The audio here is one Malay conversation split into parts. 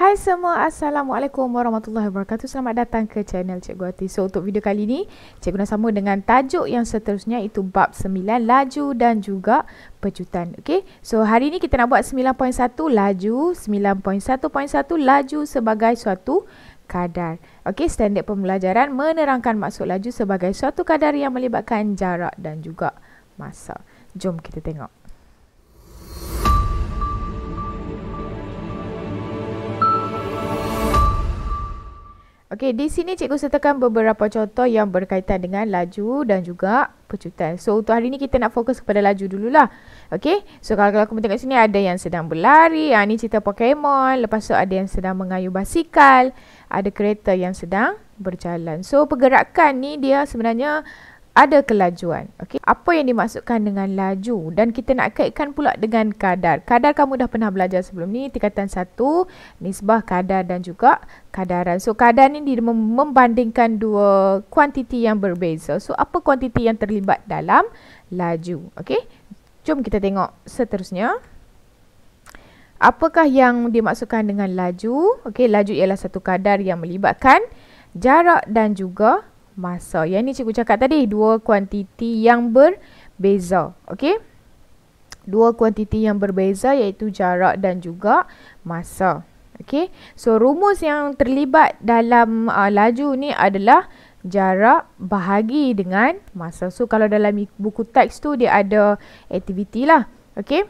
Hai semua, Assalamualaikum warahmatullahi wabarakatuh. Selamat datang ke channel Cikgu Ati. So, untuk video kali ini, Cikgu nak sambung dengan tajuk yang seterusnya, iaitu bab 9, laju dan juga pecutan. Okay, so hari ini kita nak buat 9.1 laju, 9.1.1 laju sebagai suatu kadar. Okay, standard pembelajaran menerangkan maksud laju sebagai suatu kadar yang melibatkan jarak dan juga masa. Jom kita tengok. Okey, di sini cikgu sertakan beberapa contoh yang berkaitan dengan laju dan juga pecutan. So, untuk hari ini kita nak fokus kepada laju dululah. Okey, so kalau kamu tengok sini ada yang sedang berlari, ni cerita Pokemon. Lepas tu ada yang sedang mengayuh basikal, ada kereta yang sedang berjalan. So, pergerakan ni dia sebenarnya ada kelajuan. Okey, apa yang dimaksudkan dengan laju, dan kita nak kaitkan pula dengan kadar. Kadar kamu dah pernah belajar sebelum ni, tingkatan 1, nisbah, kadar dan juga kadaran. So, kadar ni membandingkan dua kuantiti yang berbeza. So, apa kuantiti yang terlibat dalam laju? Okey, jom kita tengok seterusnya. Apakah yang dimaksudkan dengan laju? Okey, laju ialah satu kadar yang melibatkan jarak dan juga masa. Yang ni cikgu cakap tadi, dua kuantiti yang berbeza. Okey, dua kuantiti yang berbeza iaitu jarak dan juga masa. Okey, so rumus yang terlibat dalam laju ni adalah jarak bahagi dengan masa. So kalau dalam buku teks tu dia ada aktiviti lah. Okey,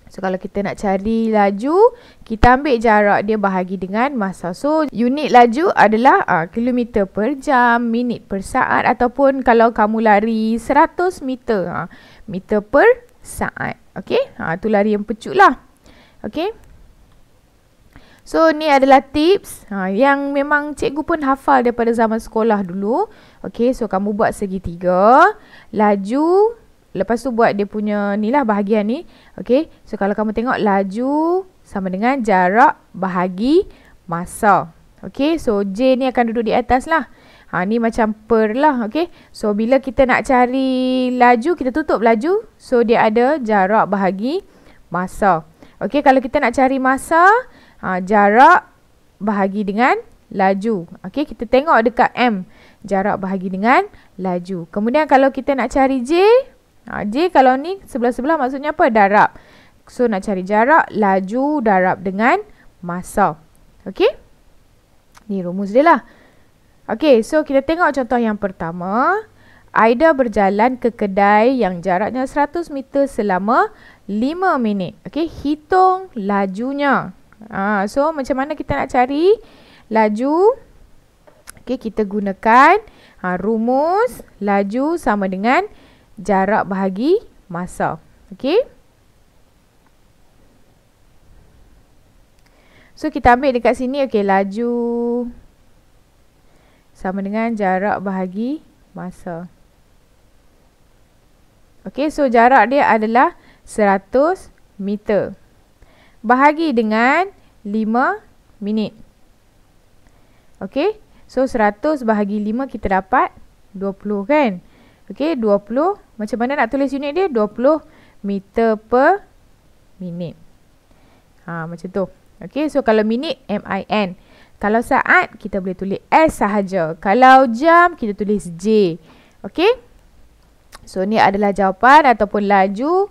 so kalau kita nak cari laju, kita ambil jarak dia bahagi dengan masa. So unit laju adalah kilometer per jam, minit per saat, ataupun kalau kamu lari 100 meter, meter per saat. Okey, tu lari yang pecut lah. Okey, so ni adalah tips yang memang cikgu pun hafal daripada zaman sekolah dulu. Okey, so kamu buat segitiga, laju, lepas tu buat dia punya ni lah bahagian ni. Okey, so kalau kamu tengok laju sama dengan jarak bahagi masa. Okey, so J ni akan duduk di atas lah. Ni macam per lah. Okey, so bila kita nak cari laju, kita tutup laju. So dia ada jarak bahagi masa. Okey, kalau kita nak cari masa, jarak bahagi dengan laju. Okey, kita tengok dekat M, jarak bahagi dengan laju. Kemudian kalau kita nak cari J, J kalau ni sebelah-sebelah maksudnya apa? Darab. So nak cari jarak, laju darab dengan masa. Okey, ni rumus dia lah. Okey, so kita tengok contoh yang pertama. Aida berjalan ke kedai yang jaraknya 100 meter selama 5 minit. Okey, hitung lajunya. So macam mana kita nak cari laju? Okey, kita gunakan rumus laju sama dengan jarak bahagi masa. Okey, so kita ambil dekat sini. Okey, laju sama dengan jarak bahagi masa. Okey, so jarak dia adalah 100 meter bahagi dengan 5 minit. Okey, so 100 bahagi 5 kita dapat 20 kan? Okey, 20. Macam mana nak tulis unit dia? 20 meter per minit. Macam tu. Okey, so kalau minit, MIN. Kalau saat, kita boleh tulis S sahaja. Kalau jam, kita tulis J. Okey, so ni adalah jawapan ataupun laju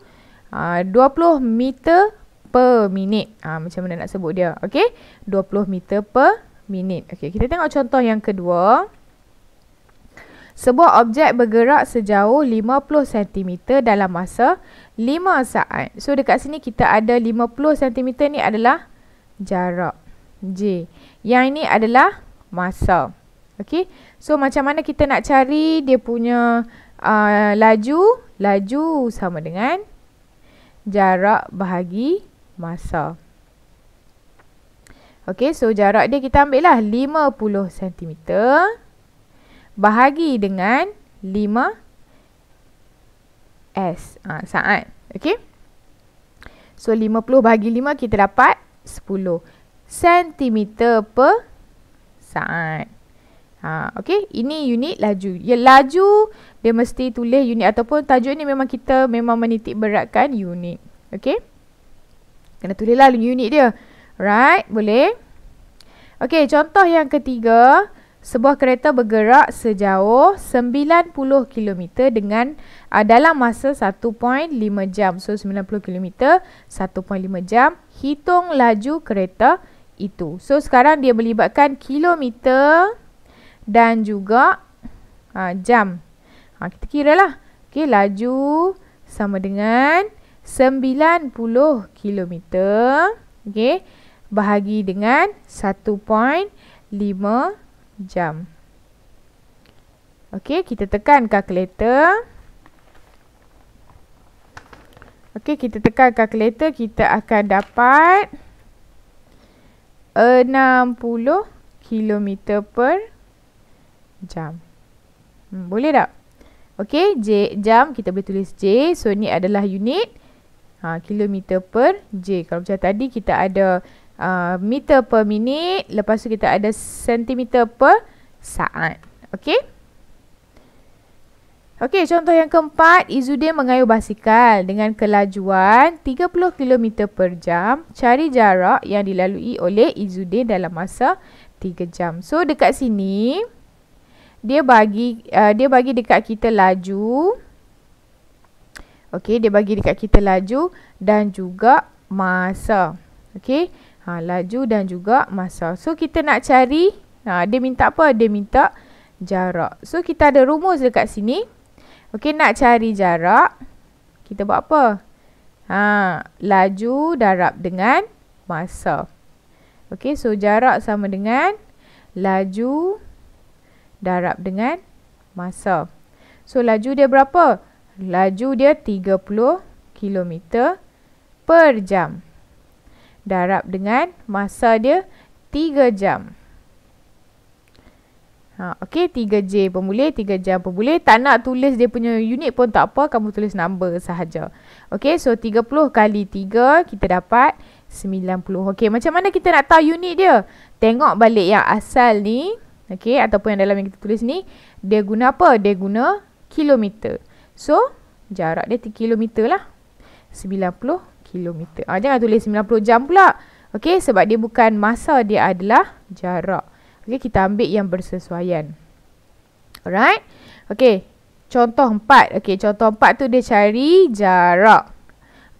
20 meter per minit. Macam mana nak sebut dia? Okey, 20 meter per minit. Okey, kita tengok contoh yang kedua. Sebuah objek bergerak sejauh 50 cm dalam masa 5 saat. So dekat sini kita ada 50 cm ni adalah jarak J. Yang ini adalah masa. Okey, so macam mana kita nak cari dia punya laju? Laju sama dengan jarak bahagi masa. Okey, so jarak dia kita ambil lah 50 cm bahagi dengan 5 S saat. Okey, so 50 bahagi 5 kita dapat 10 cm per saat. Okey, ini unit laju. Ya, laju dia mesti tulis unit, ataupun tajuk ni memang kita menitik beratkan unit. Okey, kena tulislah unit dia. Right, boleh. Okey, contoh yang ketiga. Sebuah kereta bergerak sejauh 90 km dengan dalam masa 1.5 jam. So, 90 km, 1.5 jam. Hitung laju kereta itu. So, sekarang dia melibatkan kilometer dan juga jam. Kita kira lah. Okey, laju sama dengan 90 km. Okey, bahagi dengan 1.5 jam. Okey, kita tekan kalkulator. Okey, kita tekan kalkulator, kita akan dapat 60 km per jam. Boleh tak? Okey, jam kita boleh tulis J. So, ni adalah unit kilometer per J. Kalau macam tadi kita ada meter per minit, lepas tu kita ada sentimeter per saat. Okey. Okey, contoh yang keempat, Izudin mengayuh basikal dengan kelajuan 30 km per jam. Cari jarak yang dilalui oleh Izudin dalam masa 3 jam. So, dekat sini dia bagi dekat kita laju. Okey, dia bagi dekat kita laju dan juga masa. Okey. Laju dan juga masa. So, kita nak cari, dia minta apa? Dia minta jarak. So, kita ada rumus dekat sini. Okey, nak cari jarak, kita buat apa? Laju darab dengan masa. Okey, so jarak sama dengan laju darab dengan masa. So, laju dia berapa? Laju dia 30 km per jam. Darab dengan masa dia 3 jam. Okey, 3J pun boleh, 3 jam pun boleh. Tak nak tulis dia punya unit pun tak apa, kamu tulis number sahaja. Okey, so 30 kali 3, kita dapat 90. Okey, macam mana kita nak tahu unit dia? Tengok balik yang asal ni. Okey, ataupun yang dalam yang kita tulis ni. Dia guna apa? Dia guna kilometer. So, jarak dia 3 kilometer lah. 90 kilometer. Jangan tulis 90 jam pula. Okey, sebab dia bukan masa, dia adalah jarak. Okey, kita ambil yang bersesuaian. Alright. Okey, contoh 4. Okey, contoh 4 tu dia cari jarak.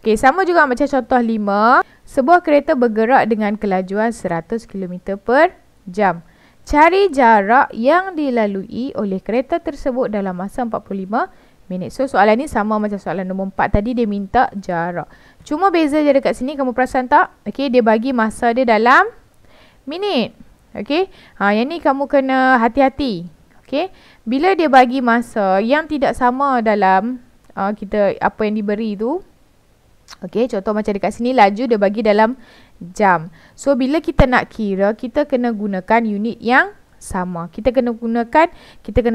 Okey, sama juga macam contoh 5. Sebuah kereta bergerak dengan kelajuan 100 km per jam. Cari jarak yang dilalui oleh kereta tersebut dalam masa 45 minit. So, soalan ni sama macam soalan nombor 4 tadi, dia minta jarak. Cuma beza je dekat sini, kamu perasan tak? Okey, dia bagi masa dia dalam minit. Okey, yang ni kamu kena hati-hati. Okey, bila dia bagi masa yang tidak sama dalam kita apa yang diberi tu. Okey, contoh macam dekat sini laju dia bagi dalam jam. So, bila kita nak kira, kita kena gunakan unit yang sama. Kita kena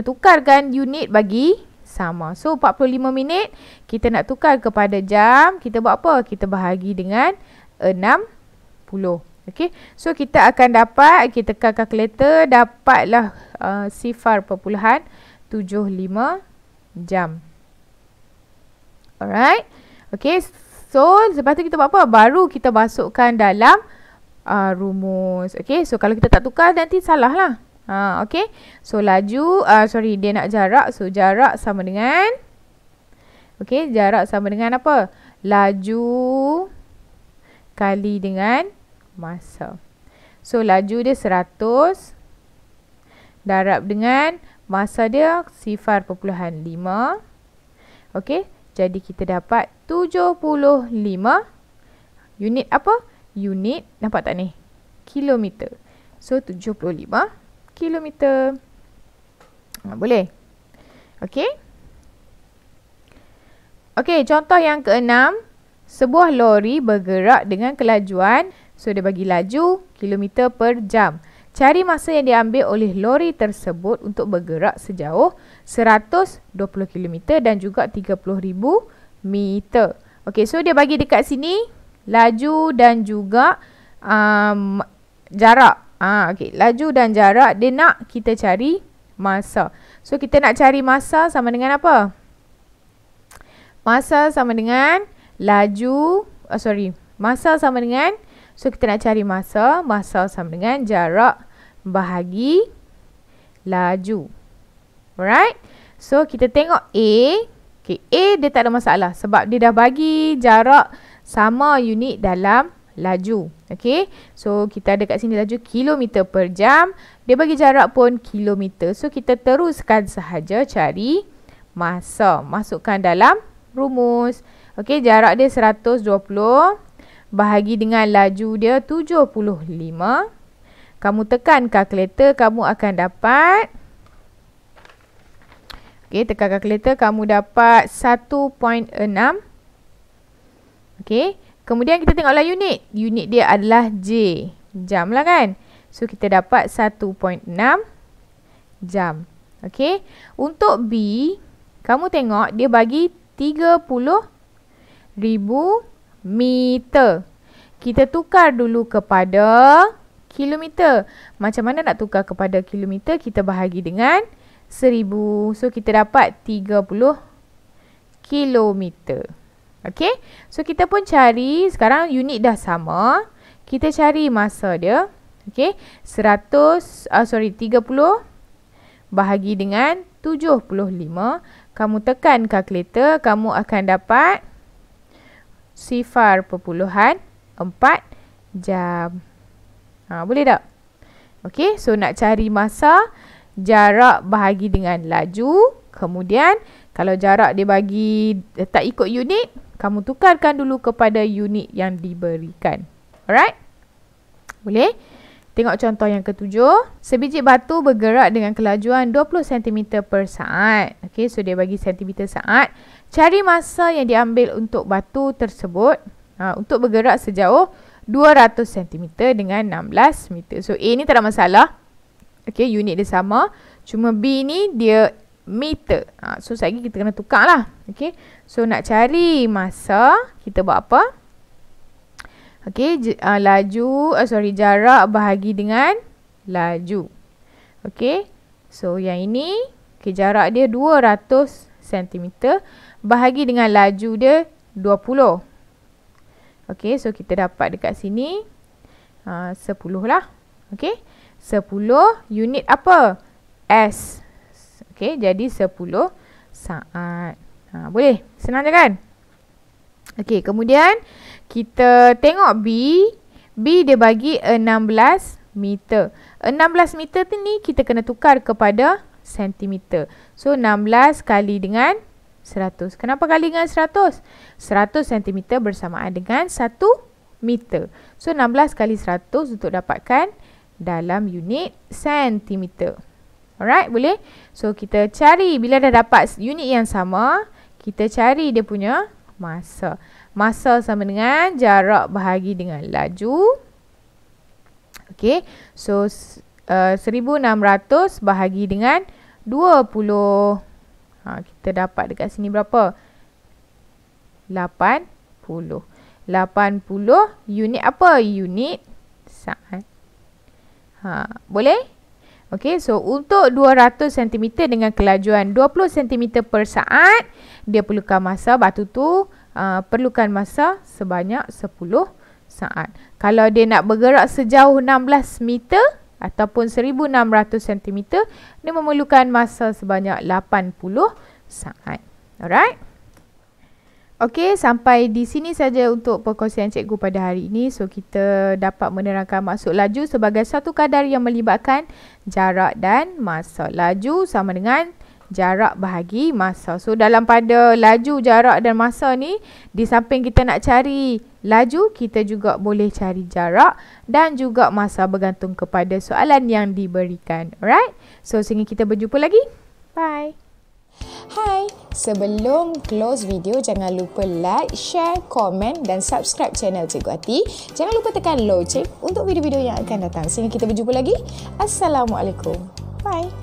tukarkan unit bagi sama. So, 45 minit kita nak tukar kepada jam. Kita buat apa? Kita bahagi dengan 60. Okey, so kita akan dapat, kita tekan kalkulator, dapatlah 0.75 jam. Alright. Okey, so lepas tu kita buat apa? Baru kita masukkan dalam rumus. Okey, so kalau kita tak tukar nanti salah lah. Okey, so laju, dia nak jarak. So, jarak sama dengan, okey, jarak sama dengan apa? Laju kali dengan masa. So, laju dia 100 darab dengan masa dia 0.5. Okey, jadi kita dapat 75 unit apa? Unit, nampak tak ni? Kilometer. So, 75 kilometer. Boleh? Okey. Okey, contoh yang keenam. Sebuah lori bergerak dengan kelajuan, so dia bagi laju kilometer per jam. Cari masa yang diambil oleh lori tersebut untuk bergerak sejauh 120 km dan juga 30,000 meter. Okey, so dia bagi dekat sini laju dan juga jarak. Okey, laju dan jarak, dia nak kita cari masa. So, kita nak cari masa sama dengan apa? Masa sama dengan laju, masa sama dengan So kita nak cari masa. Masa sama dengan jarak bahagi laju. Alright. So kita tengok A. Okay, A dia tak ada masalah sebab dia dah bagi jarak sama unit dalam laju. Okay. So kita ada kat sini laju kilometer per jam. Dia bagi jarak pun kilometer. So kita teruskan sahaja cari masa. Masukkan dalam rumus. Okay, jarak dia 120 bahagi dengan laju dia 75. Kamu tekan kalkulator, kamu akan dapat. Okay, tekan kalkulator, kamu dapat 1.6. Okay, kemudian kita tengoklah unit. Unit dia adalah J. Jam lah kan. So kita dapat 1.6 jam. Okay, untuk B, kamu tengok dia bagi 30,000 meter. Kita tukar dulu kepada kilometer. Macam mana nak tukar kepada kilometer? Kita bahagi dengan 1000. So kita dapat 30 kilometer. Okay. So kita pun cari. Sekarang unit dah sama. Kita cari masa dia. Okay. 30 bahagi dengan 75. Kamu tekan kalkulator. Kamu akan dapat 0.4 jam. Boleh tak? Okay, so nak cari masa, jarak bahagi dengan laju. Kemudian, kalau jarak dia bagi tak ikut unit, kamu tukarkan dulu kepada unit yang diberikan. Alright? Boleh? Tengok contoh yang ketujuh. Sebiji batu bergerak dengan kelajuan 20 cm per saat. Okay, so dia bagi cm saat. Cari masa yang diambil untuk batu tersebut untuk bergerak sejauh 200 cm dengan 16 meter. So A ni tak ada masalah. Okay, unit dia sama. Cuma B ni dia meter. So sekejap lagi kita kena tukar lah. Okay, so nak cari masa, kita buat apa? Okay, jarak bahagi dengan laju. Okay, so yang ini, okay, jarak dia 200 cm bahagi dengan laju dia 20. Okay, so kita dapat dekat sini 10 lah. Okay, 10 unit apa? S. Okay, jadi 10 saat. Boleh? Senang je kan? Okay, kemudian kita tengok B. B dia bagi 16 meter. 16 meter tu ni kita kena tukar kepada sentimeter. So 16 kali dengan 100. Kenapa kali dengan 100? 100 cm bersamaan dengan 1 meter. So 16 kali 100 untuk dapatkan dalam unit sentimeter. Alright, boleh? So kita cari, bila dah dapat unit yang sama, kita cari dia punya masa. Masa sama dengan jarak bahagi dengan laju. Okay, so 1600 bahagi dengan 20. Kita dapat dekat sini berapa? 80. 80 unit apa? Unit saat. Boleh? Okay, so untuk 200 cm dengan kelajuan 20 cm per saat, dia perlukan masa, batu tu perlukan masa sebanyak 10 saat. Kalau dia nak bergerak sejauh 16 meter ataupun 1600 cm, dia memerlukan masa sebanyak 80 saat. Alright? Okey, sampai di sini saja untuk perkongsian cikgu pada hari ini. So, kita dapat menerangkan maksud laju sebagai satu kadar yang melibatkan jarak dan masa. Laju sama dengan jarak bahagi masa. So, dalam pada laju, jarak dan masa ni, di samping kita nak cari laju, kita juga boleh cari jarak dan juga masa bergantung kepada soalan yang diberikan. Alright? So, sehingga kita berjumpa lagi. Bye. Hai, sebelum close video, jangan lupa like, share, komen dan subscribe channel Cikgu Ati. Jangan lupa tekan lonceng untuk video-video yang akan datang. Sehingga kita berjumpa lagi. Assalamualaikum. Bye.